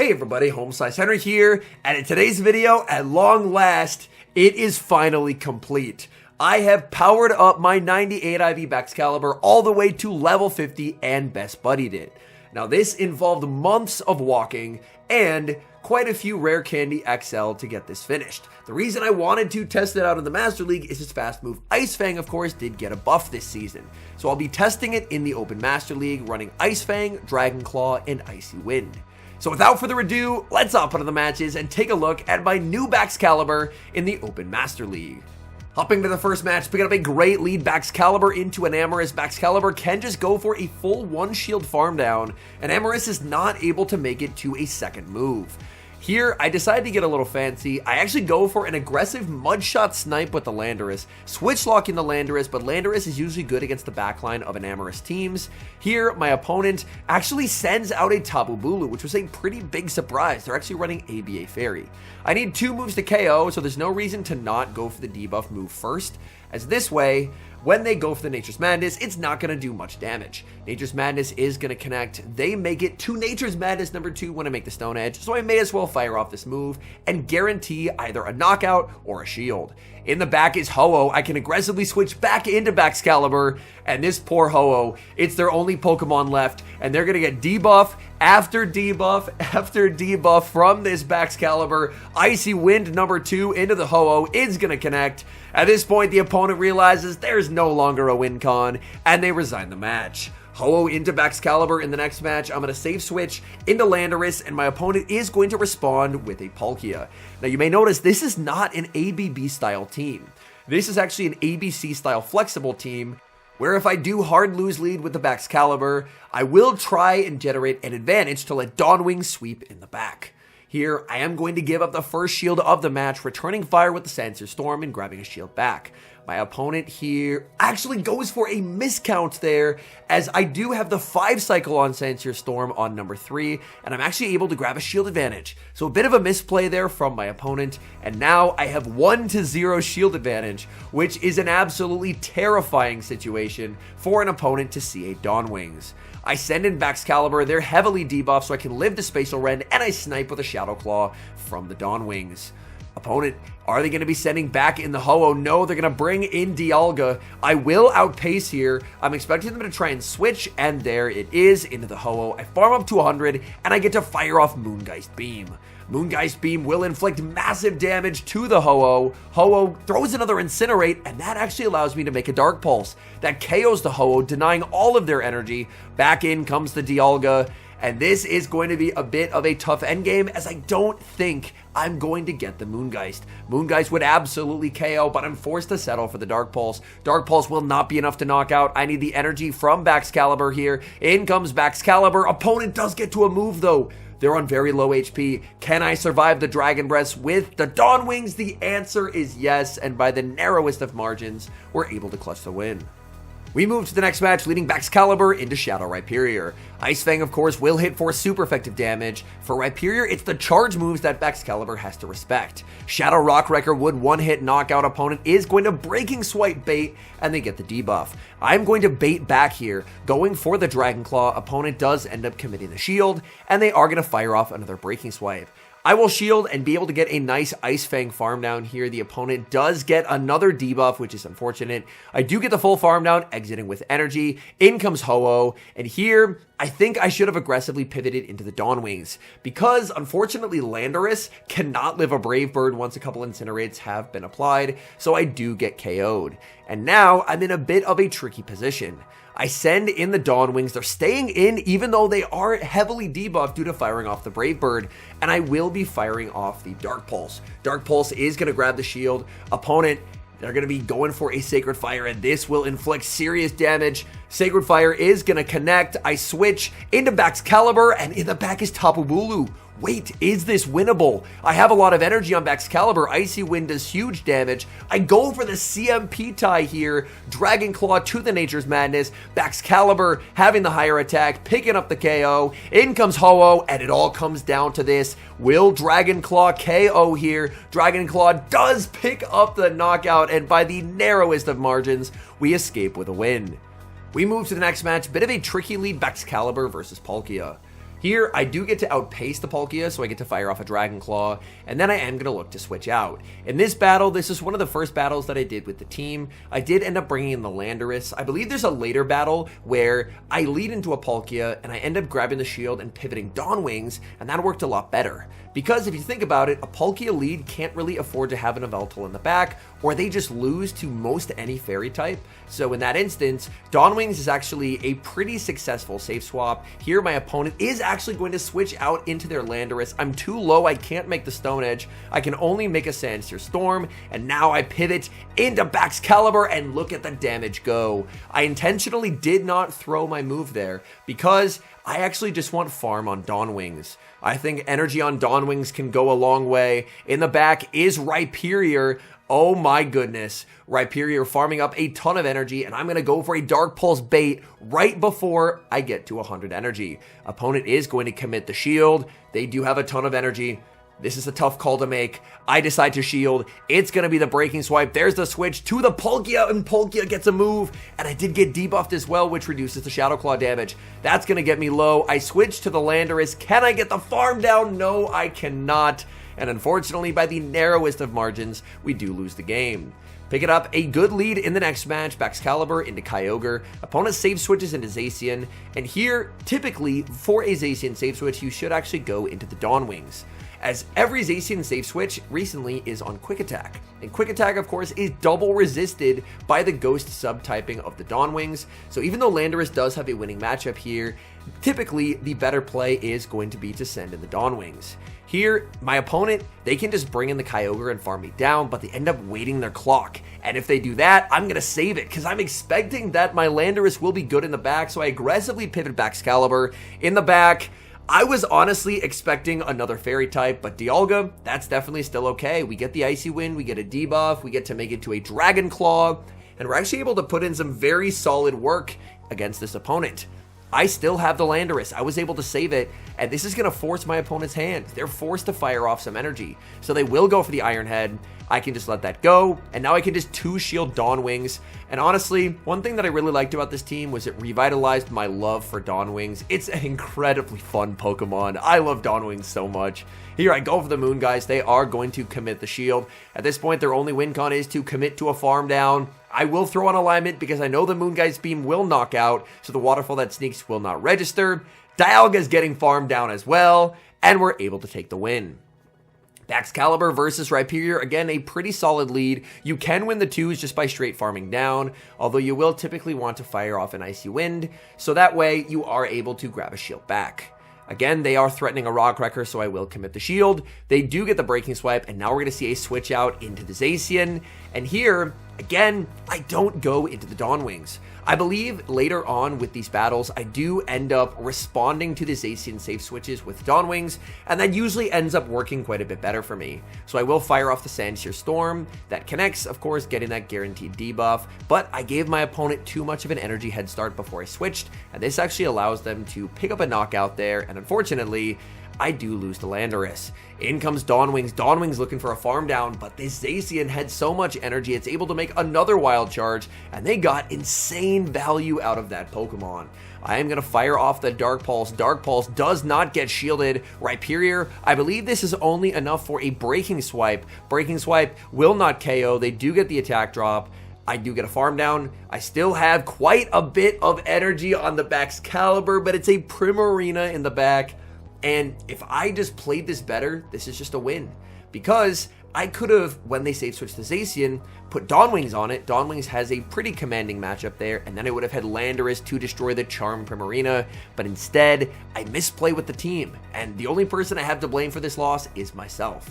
Hey everybody, HomeSliceHenry here, and in today's video, at long last, it is finally complete. I have powered up my 98 IV Baxcalibur all the way to level 50 and best buddied it. Now this involved months of walking and quite a few rare candy XL to get this finished. The reason I wanted to test it out in the Master League is its fast move Ice Fang, of course, did get a buff this season. So I'll be testing it in the Open Master League, running Ice Fang, Dragon Claw, and Icy Wind. So without further ado, let's hop into the matches and take a look at my new Baxcalibur in the Open Master League. Hopping to the first match, picking up a great lead Baxcalibur into an Amorous. Baxcalibur can just go for a full one shield farm down, and Amorous is not able to make it to a second move. Here, I decided to get a little fancy. I actually go for an aggressive mudshot snipe with the Landorus, switch locking the Landorus, but Landorus is usually good against the backline of an Amorous teams. Here, my opponent actually sends out a Tapu Bulu, which was a pretty big surprise. They're actually running ABA Fairy. I need 2 moves to KO, so there's no reason to not go for the debuff move first, as this way, when they go for the Nature's Madness, it's not going to do much damage. Nature's Madness is going to connect. They make it to Nature's Madness number 2 when I make the Stone Edge, so I may as well fire off this move and guarantee either a knockout or a shield. In the back is Ho-Oh. I can aggressively switch back into Baxcalibur, and this poor Ho-Oh, it's their only Pokemon left, and they're going to get debuff after debuff after debuff from this Baxcalibur. Icy Wind number 2 into the Ho-Oh is going to connect. At this point, the opponent realizes there's no longer a win con, and they resign the match. Ho-Oh into Baxcalibur in the next match. I'm going to save switch into Landorus, and my opponent is going to respond with a Palkia. Now, you may notice this is not an ABB style team. This is actually an ABC style flexible team, where if I do hard lose lead with the Baxcalibur, I will try and generate an advantage to let Dawnwing sweep in the back. Here, I am going to give up the first shield of the match, returning fire with the Sensor Storm and grabbing a shield back. My opponent here actually goes for a miscount there, as I do have the 5 cycle on Sensor Storm on number 3, and I'm actually able to grab a shield advantage. So a bit of a misplay there from my opponent, and now I have 1-0 shield advantage, which is an absolutely terrifying situation for an opponent to see a Dawnwings. I send in Baxcalibur, they're heavily debuffed so I can live to Spatial Rend, and I snipe with a Shadow Claw from the Dawnwings. Opponent, are they going to be sending back in the Ho-Oh? No, they're going to bring in Dialga. I will outpace here. I'm expecting them to try and switch, and there it is into the Ho-Oh. I farm up to 100, and I get to fire off Moongeist Beam. Moongeist Beam will inflict massive damage to the Ho-Oh. Ho-Oh throws another Incinerate, and that actually allows me to make a Dark Pulse. That KOs the Ho-Oh, denying all of their energy. Back in comes the Dialga, and this is going to be a bit of a tough endgame, as I don't think I'm going to get the Moongeist. Moongeist would absolutely KO, but I'm forced to settle for the Dark Pulse. Dark Pulse will not be enough to knock out. I need the energy from Baxcalibur here. In comes Baxcalibur. Opponent does get to a move, though. They're on very low HP. Can I survive the Dragon Breath with the Dawnwings? The answer is yes, and by the narrowest of margins, we're able to clutch the win. We move to the next match, leading Baxcalibur into Shadow Rhyperior. Ice Fang, of course, will hit for super effective damage. For Rhyperior, it's the charge moves that Baxcalibur has to respect. Shadow Rockwrecker would one-hit knockout. Opponent is going to Breaking Swipe bait, and they get the debuff. I'm going to bait back here, going for the Dragon Claw. Opponent does end up committing the shield, and they are going to fire off another Breaking Swipe. I will shield and be able to get a nice Ice Fang farm down here. The opponent does get another debuff, which is unfortunate. I do get the full farm down, exiting with energy. In comes Ho-Oh, and here, I think I should have aggressively pivoted into the Dawnwings, because unfortunately Landorus cannot live a Brave Bird once a couple Incinerates have been applied, so I do get KO'd. And now I'm in a bit of a tricky position. I send in the Dawnwings. They're staying in even though they are heavily debuffed due to firing off the Brave Bird, and I will be firing off the Dark Pulse. Dark Pulse is going to grab the shield. Opponent, they're going to be going for a Sacred Fire, and this will inflict serious damage. Sacred Fire is going to connect. I switch into Baxcalibur, and in the back is Tapu Bulu. Wait, is this winnable? I have a lot of energy on Baxcalibur. Icy Wind does huge damage. I go for the CMP tie here. Dragon Claw to the Nature's Madness. Baxcalibur having the higher attack, picking up the KO. In comes Ho-Oh, and it all comes down to this. Will Dragon Claw KO here? Dragon Claw does pick up the knockout, and by the narrowest of margins, we escape with a win. We move to the next match. Bit of a tricky lead, Baxcalibur versus Palkia. Here, I do get to outpace the Palkia, so I get to fire off a Dragon Claw, and then I am going to look to switch out. In this battle, this is one of the first battles that I did with the team. I did end up bringing in the Landorus. I believe there's a later battle where I lead into a Palkia, and I end up grabbing the shield and pivoting Dawn Wings, and that worked a lot better. Because if you think about it, a Palkia lead can't really afford to have an Yveltal in the back, or they just lose to most any fairy type. So in that instance, Dawn Wings is actually a pretty successful safe swap. Here, my opponent is actually going to switch out into their Landorus. I'm too low, I can't make the Stone Edge. I can only make a Sandsear Storm, and now I pivot into Baxcalibur, and look at the damage go. I intentionally did not throw my move there, because I actually just want farm on Dawn Wings. I think energy on Dawn Wings can go a long way. In the back is Rhyperior. Oh my goodness. Rhyperior farming up a ton of energy, and I'm going to go for a Dark Pulse bait right before I get to 100 energy. Opponent is going to commit the shield. They do have a ton of energy. This is a tough call to make. I decide to shield. It's going to be the Breaking Swipe. There's the switch to the Palkia, and Palkia gets a move. And I did get debuffed as well, which reduces the Shadow Claw damage. That's going to get me low. I switch to the Landorus. Can I get the farm down? No, I cannot. And unfortunately, by the narrowest of margins, we do lose the game. Picking up a good lead in the next match, Baxcalibur into Kyogre. Opponent save switches into Zacian. And here, typically, for a Zacian save switch, you should actually go into the Dawn Wings, as every Zacian save switch recently is on Quick Attack. And Quick Attack, of course, is double resisted by the Ghost subtyping of the Dawn Wings. So even though Landorus does have a winning matchup here, typically the better play is going to be to send in the Dawn Wings. Here, my opponent, they can just bring in the Kyogre and farm me down, but they end up waiting their clock. And if they do that, I'm going to save it, because I'm expecting that my Landorus will be good in the back, so I aggressively pivot Baxcalibur in the back. I was honestly expecting another fairy type, but Dialga, that's definitely still okay. We get the Icy Wind, we get a debuff, we get to make it to a Dragon Claw, and we're actually able to put in some very solid work against this opponent. I still have the Landorus. I was able to save it, and this is going to force my opponent's hand. They're forced to fire off some energy, so they will go for the Iron Head. I can just let that go, and now I can just 2-shield Dawn Wings. And honestly, one thing that I really liked about this team was it revitalized my love for Dawn Wings. It's an incredibly fun Pokemon. I love Dawn Wings so much. Here I go for the Moon guys. They are going to commit the shield. At this point, their only win con is to commit to a farm down. I will throw on alignment because I know the Moon Guy's beam will knock out, so the Waterfall that sneaks will not register. Dialga's getting farmed down as well, and we're able to take the win. Baxcalibur versus Rhyperior, again, a pretty solid lead. You can win the twos just by straight farming down, although you will typically want to fire off an Icy Wind, so that way you are able to grab a shield back. Again, they are threatening a Rock Wrecker, so I will commit the shield. They do get the Breaking Swipe, and now we're going to see a switch out into the Zacian. And here, again, I don't go into the Dawn Wings. I believe later on with these battles, I do end up responding to the Zacian safe switches with Dawn Wings, and that usually ends up working quite a bit better for me. So I will fire off the Sandsear Storm. That connects, of course, getting that guaranteed debuff, but I gave my opponent too much of an energy head start before I switched, and this actually allows them to pick up a knockout there, and unfortunately, I do lose to Landorus. In comes Dawn Wings. Dawn Wings looking for a farm down, but this Zacian had so much energy, it's able to make another wild charge, and they got insane value out of that Pokemon. I am going to fire off the Dark Pulse. Dark Pulse does not get shielded. Rhyperior, I believe this is only enough for a Breaking Swipe. Breaking Swipe will not KO. They do get the attack drop. I do get a farm down. I still have quite a bit of energy on the Baxcalibur, but it's a Primarina in the back. And if I just played this better, this is just a win. Because I could have, when they save switch to Zacian, put Dawn Wings on it. Dawn Wings has a pretty commanding matchup there, and then I would have had Landorus to destroy the Charm Primarina. But instead, I misplay with the team, and the only person I have to blame for this loss is myself.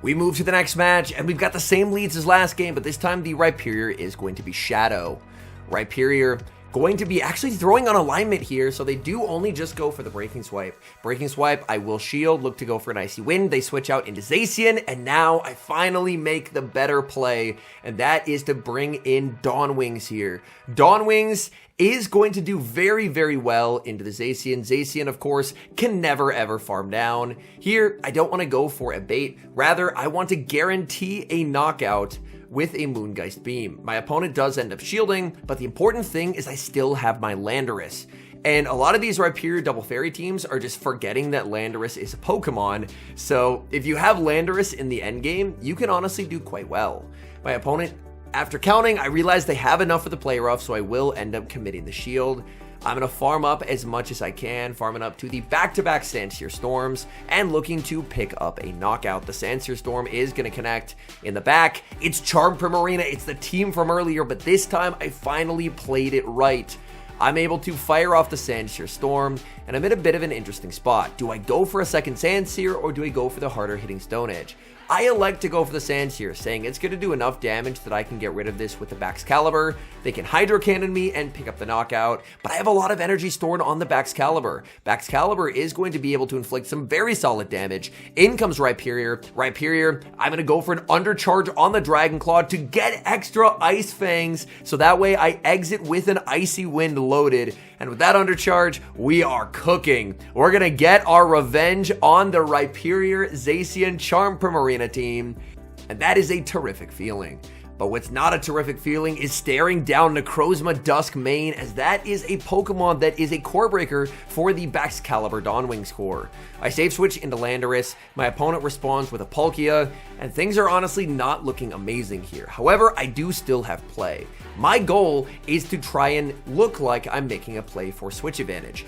We move to the next match, and we've got the same leads as last game, but this time the Rhyperior is going to be Shadow. Rhyperior going to be actually throwing on alignment here, so they do only just go for the Breaking Swipe. Breaking Swipe, I will shield, look to go for an Icy Wind. They switch out into Zacian, and now I finally make the better play, and that is to bring in Dawn Wings here. Dawn Wings is going to do very, very well into the Zacian. Zacian, of course, can never ever farm down. Here, I don't want to go for a bait. Rather, I want to guarantee a knockout with a Moongeist Beam. My opponent does end up shielding, but the important thing is I still have my Landorus. And a lot of these Rhyperior double fairy teams are just forgetting that Landorus is a Pokemon. So if you have Landorus in the endgame, you can honestly do quite well. My opponent, after counting, I realized they have enough for the play rough, so I will end up committing the shield. I'm going to farm up as much as I can, farming up to the back-to-back Sandsear Storms, and looking to pick up a knockout. The Sandsear Storm is going to connect in the back. It's Charm Primarina, it's the team from earlier, but this time I finally played it right. I'm able to fire off the Sandsear Storm, and I'm in a bit of an interesting spot. Do I go for a second Sandsear, or do I go for the harder hitting Stone Edge? I elect to go for the Sandsear, saying it's going to do enough damage that I can get rid of this with the Baxcalibur. They can Hydro Cannon me and pick up the knockout, but I have a lot of energy stored on the Baxcalibur. Baxcalibur is going to be able to inflict some very solid damage. In comes Rhyperior. Rhyperior, I'm going to go for an undercharge on the Dragon Claw to get extra Ice Fangs, so that way I exit with an Icy Wind loaded. And with that undercharge, we are cooking. We're going to get our revenge on the Rhyperior Zacian Charm Primarina team, and that is a terrific feeling. But what's not a terrific feeling is staring down Necrozma Duskmane, as that is a Pokemon that is a core breaker for the Baxcalibur Dawnwings core. I save switch into Landorus, my opponent responds with a Palkia, and things are honestly not looking amazing here. However, I do still have play. My goal is to try and look like I'm making a play for switch advantage.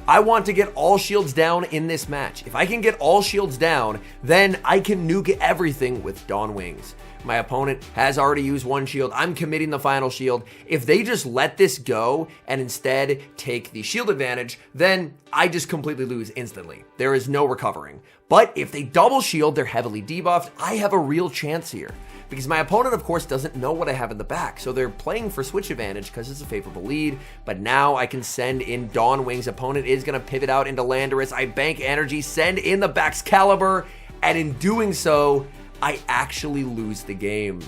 I want to get all shields down in this match. If I can get all shields down, then I can nuke everything with Dawnwings. My opponent has already used one shield. I'm committing the final shield. If they just let this go and instead take the shield advantage, then I just completely lose instantly. There is no recovering. But if they double shield, they're heavily debuffed. I have a real chance here, because my opponent, of course, doesn't know what I have in the back, so they're playing for switch advantage because it's a favorable lead. But now I can send in Dawnwings. Opponent is going to pivot out into Landorus. I bank energy, send in the Baxcalibur, and in doing so, I actually lose the game.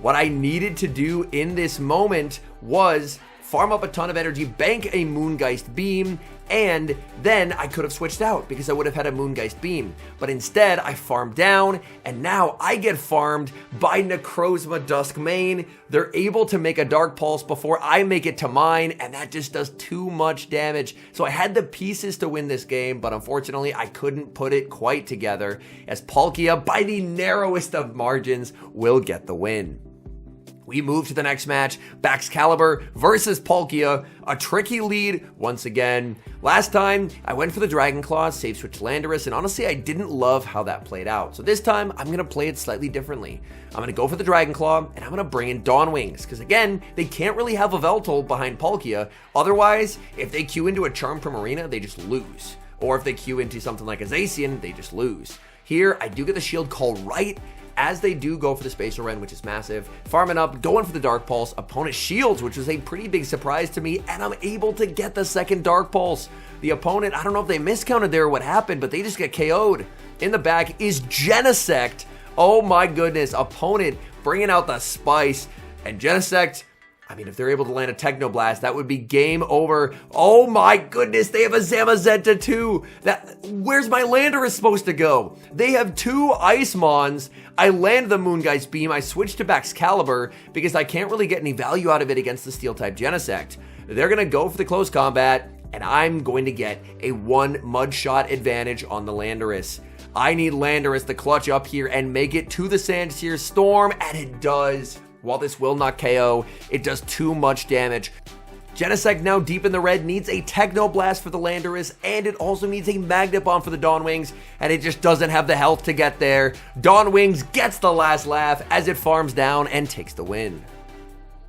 What I needed to do in this moment was farm up a ton of energy, bank a Moongeist Beam, and then I could have switched out because I would have had a Moongeist Beam. But instead, I farmed down, and now I get farmed by Necrozma Duskmane. They're able to make a Dark Pulse before I make it to mine, and that just does too much damage. So I had the pieces to win this game, but unfortunately, I couldn't put it quite together, as Palkia, by the narrowest of margins, will get the win. We move to the next match, Baxcalibur versus Palkia, a tricky lead once again. Last time, I went for the Dragon Claw, save switch Landorus, and honestly, I didn't love how that played out. So this time, I'm going to play it slightly differently. I'm going to go for the Dragon Claw, and I'm going to bring in Dawnwings, because again, they can't really have a Veltal behind Palkia. Otherwise, if they queue into a Charm Primarina, they just lose. Or if they queue into something like a Zacian, they just lose. Here, I do get the shield call right as they do go for the Spatial Rend, which is massive. Farming up, going for the Dark Pulse. Opponent shields, which was a pretty big surprise to me, and I'm able to get the second Dark Pulse. The opponent, I don't know if they miscounted there or what happened, but they just get KO'd. In the back is Genesect. Oh my goodness, opponent bringing out the spice, and Genesect, I mean, if they're able to land a Technoblast, that would be game over. Oh my goodness, they have a Zamazenta too. Where's my Landorus supposed to go? They have two Ice Mons. I land the Moongeist Beam. I switch to Baxcalibur because I can't really get any value out of it against the Steel-type Genesect. They're going to go for the close combat, and I'm going to get a 1 Mud Shot advantage on the Landorus. I need Landorus to clutch up here and make it to the Sandsear Storm, and it does. While this will not KO, it does too much damage. Genesect, now deep in the red, needs a Technoblast for the Landorus, and it also needs a Magnet Bomb for the Dawnwings, and it just doesn't have the health to get there. Dawnwings gets the last laugh as it farms down and takes the win.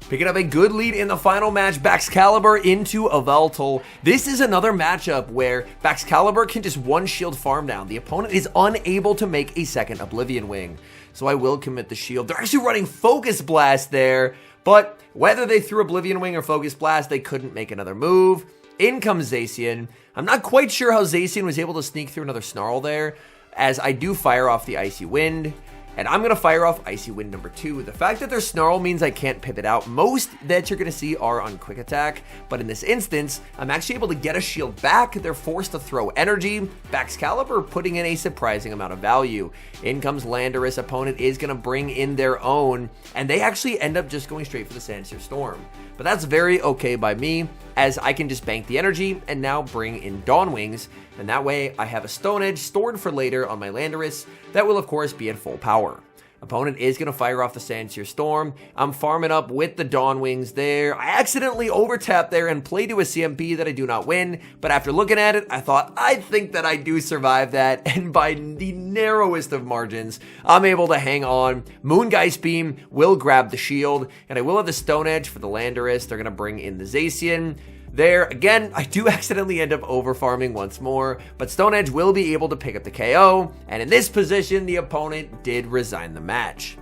Picking up a good lead in the final match, Baxcalibur into a Veltal. This is another matchup where Baxcalibur can just one shield farm down. The opponent is unable to make a second Oblivion Wing, so I will commit the shield. They're actually running Focus Blast there, but whether they threw Oblivion Wing or Focus Blast, they couldn't make another move. In comes Zacian. I'm not quite sure how Zacian was able to sneak through another Snarl there, as I do fire off the Icy Wind. And I'm going to fire off Icy Wind number 2. The fact that there's Snarl means I can't pivot out. Most that you're going to see are on Quick Attack, but in this instance, I'm actually able to get a shield back. They're forced to throw energy. Baxcalibur putting in a surprising amount of value. In comes Landorus. Opponent is going to bring in their own, and they actually end up just going straight for the Sandsear Storm. But that's very okay by me. as I can just bank the energy and now bring in Dawn Wings, and that way I have a Stone Edge stored for later on my Landorus that will of course be at full power. Opponent is going to fire off the Sandseer Storm. I'm farming up with the Dawn Wings there. I accidentally overtapped there and played to a CMP that I do not win, but after looking at it, I thought, I think that I do survive that, and by the narrowest of margins, I'm able to hang on. Moongeist Beam will grab the shield, and I will have the Stone Edge for the Landorus. They're going to bring in the Zacian. There, again, I do accidentally end up over-farming once more, but Stone Edge will be able to pick up the KO, and in this position, the opponent did resign the match.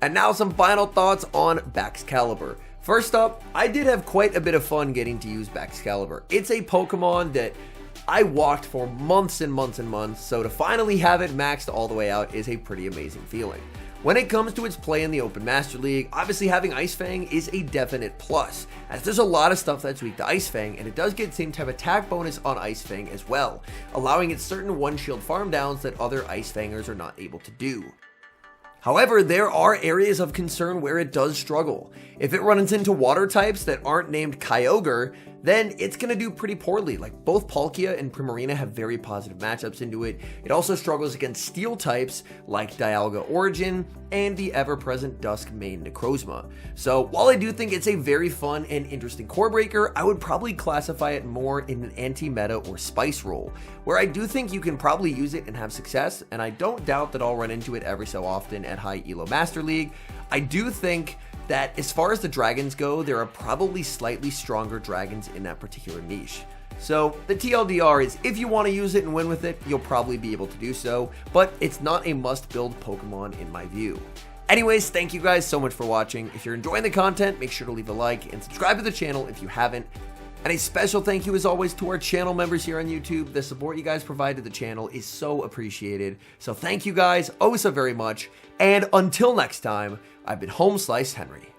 And now some final thoughts on Baxcalibur. First up, I did have quite a bit of fun getting to use Baxcalibur. It's a Pokemon that I walked for months and months and months, so to finally have it maxed all the way out is a pretty amazing feeling. When it comes to its play in the Open Master League, obviously having Ice Fang is a definite plus, as there's a lot of stuff that's weak to Ice Fang, and it does get the same type of attack bonus on Ice Fang as well, allowing it certain one-shield farm downs that other Ice Fangers are not able to do. However, there are areas of concern where it does struggle. If it runs into water types that aren't named Kyogre, then it's going to do pretty poorly. Like both Palkia and Primarina have very positive matchups into it. It also struggles against steel types like Dialga Origin and the ever-present Dusk main Necrozma. So while I do think it's a very fun and interesting core breaker, I would probably classify it more in an anti-meta or spice role, where I do think you can probably use it and have success, and I don't doubt that I'll run into it every so often at high Elo Master League. I do think that as far as the dragons go, there are probably slightly stronger dragons in that particular niche. So the TLDR is if you want to use it and win with it, you'll probably be able to do so, but it's not a must-build Pokemon in my view. Anyways, thank you guys so much for watching. If you're enjoying the content, make sure to leave a like and subscribe to the channel if you haven't. And a special thank you as always to our channel members here on YouTube. The support you guys provide to the channel is so appreciated. So thank you guys oh so very much. And until next time, I've been HomeSliceHenry.